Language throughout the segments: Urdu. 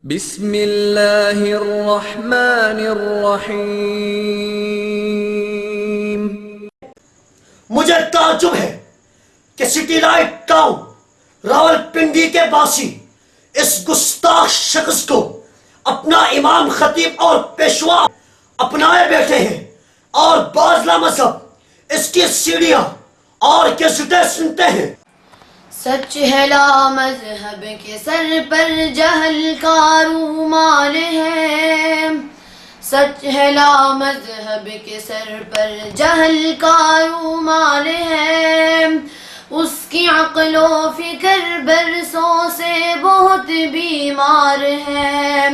بسم اللہ الرحمن الرحیم۔ مجھے تعجب ہے کہ سٹی لائٹ ٹاؤن راولپنڈی کے باسی اس گستاخ شخص کو اپنا امام خطیب اور پیشوا اپنائے بیٹھے ہیں اور بعض لامذہب اس کی سیڑھیاں اور کیسٹیں سنتے ہیں۔ سچ ہے لا مذہب کے سر پر جہل کا رومال ہے، سچ ہے لا مذہب کے سر پر جہل کا رومال ہے، اس کی عقل و فکر برسوں سے بہت بیمار ہے،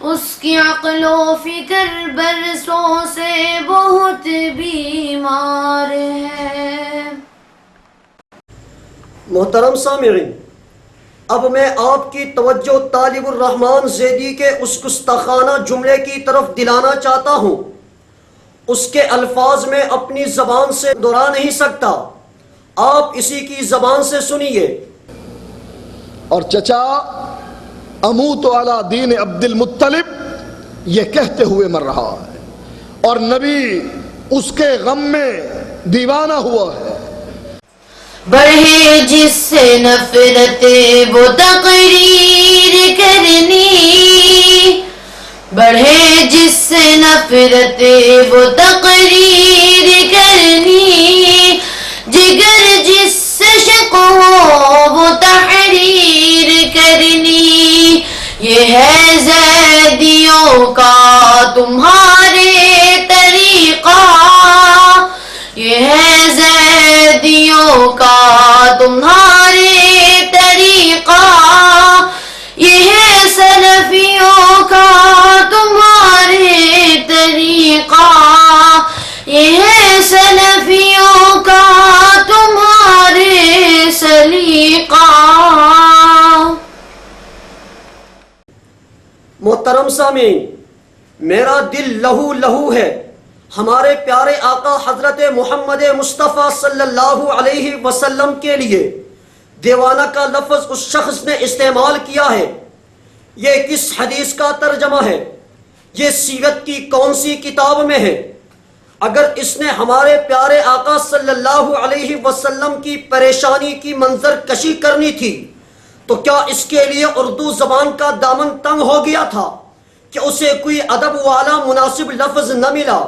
اس کی عقل و فکر برسوں سے بہت بیمار ہے۔ محترم سامعین، اب میں آپ کی توجہ طالب الرحمن زیدی کے اس گستاخانہ جملے کی طرف دلانا چاہتا ہوں۔ اس کے الفاظ میں اپنی زبان سے دہرا نہیں سکتا، آپ اسی کی زبان سے سنیے۔ اور چچا اموت علی دین عبد المطلب یہ کہتے ہوئے مر رہا ہے، اور نبی اس کے غم میں دیوانہ ہوا ہے۔ بڑھے جس سے نفرت وہ تقریر کرنی، بڑھے جس سے نفرت وہ تقریر کرنی، جگر جس سے شک ہو وہ تحریر کرنی، یہ ہے زیدیوں کا تمہارے طریقہ، یہ ہے زیدیوں کا تمہارے طریقہ، یہ ہے سلفیوں کا تمہارے طریقہ، یہ ہے سلفیوں کا تمہارے سلیقہ۔ محترم سامعین، میرا دل لہو لہو ہے ہمارے پیارے آقا حضرت محمد مصطفیٰ صلی اللہ علیہ وسلم کے لیے دیوانہ کا لفظ اس شخص نے استعمال کیا ہے۔ یہ کس حدیث کا ترجمہ ہے؟ یہ سیرت کی کون سی کتاب میں ہے؟ اگر اس نے ہمارے پیارے آقا صلی اللہ علیہ وسلم کی پریشانی کی منظر کشی کرنی تھی تو کیا اس کے لیے اردو زبان کا دامن تنگ ہو گیا تھا کہ اسے کوئی ادب والا مناسب لفظ نہ ملا،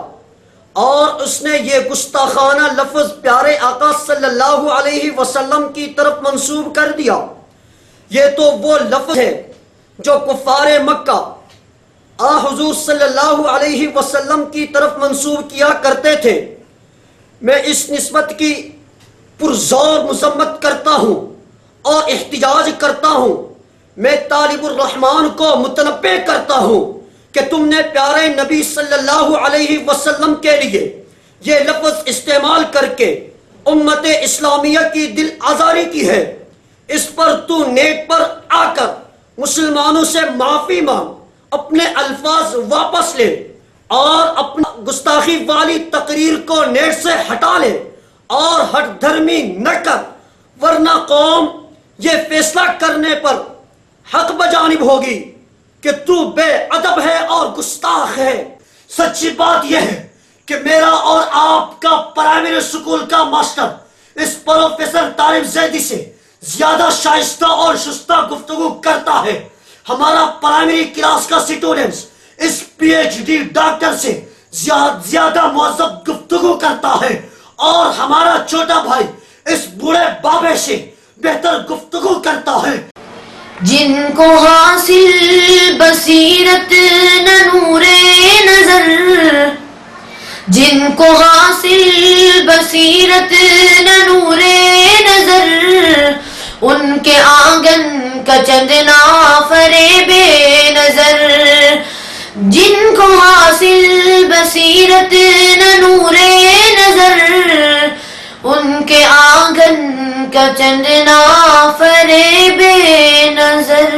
اور اس نے یہ گستاخانہ لفظ پیارے آقا صلی اللہ علیہ وسلم کی طرف منسوب کر دیا؟ یہ تو وہ لفظ ہے جو کفار مکہ حضور صلی اللہ علیہ وسلم کی طرف منسوب کیا کرتے تھے۔ میں اس نسبت کی پرزور مذمت کرتا ہوں اور احتجاج کرتا ہوں۔ میں طالب الرحمن کو متنبہ کرتا ہوں کہ تم نے پیارے نبی صلی اللہ علیہ وسلم کے لیے یہ لفظ استعمال کر کے امت اسلامیہ کی دل آزاری کی ہے۔ اس پر تو نیٹ پر آ کر مسلمانوں سے معافی مانگ، اپنے الفاظ واپس لے اور اپنا گستاخی والی تقریر کو نیٹ سے ہٹا لے اور ہٹ دھرمی نہ کر، ورنہ قوم یہ فیصلہ کرنے پر حق بجانب ہوگی کہ تو بے ادب ہے اور گستاخ ہے۔ سچی بات یہ ہے کہ میرا اور آپ کا پرائمری اسکول کا ماسٹر اس پروفیسر طالب زیدی سے زیادہ شائستہ اور شستہ گفتگو کرتا ہے۔ ہمارا پرائمری کلاس کا اسٹوڈنٹس اس پی ایچ ڈی ڈاکٹر سے زیادہ مہذب گفتگو کرتا ہے، اور ہمارا چھوٹا بھائی اس بوڑھے بابے سے بہتر گفتگو کرتا ہے۔ جن کو حاصل بصیرت نہ نور نظر، جن کو حاصل بصیرت نہ نور نظر، ان کے آنگن کا چندنا فریب نظر، جن کو حاصل بصیرت نہ نور نظر، ان کے آنگن کا چندنا فریب نظر۔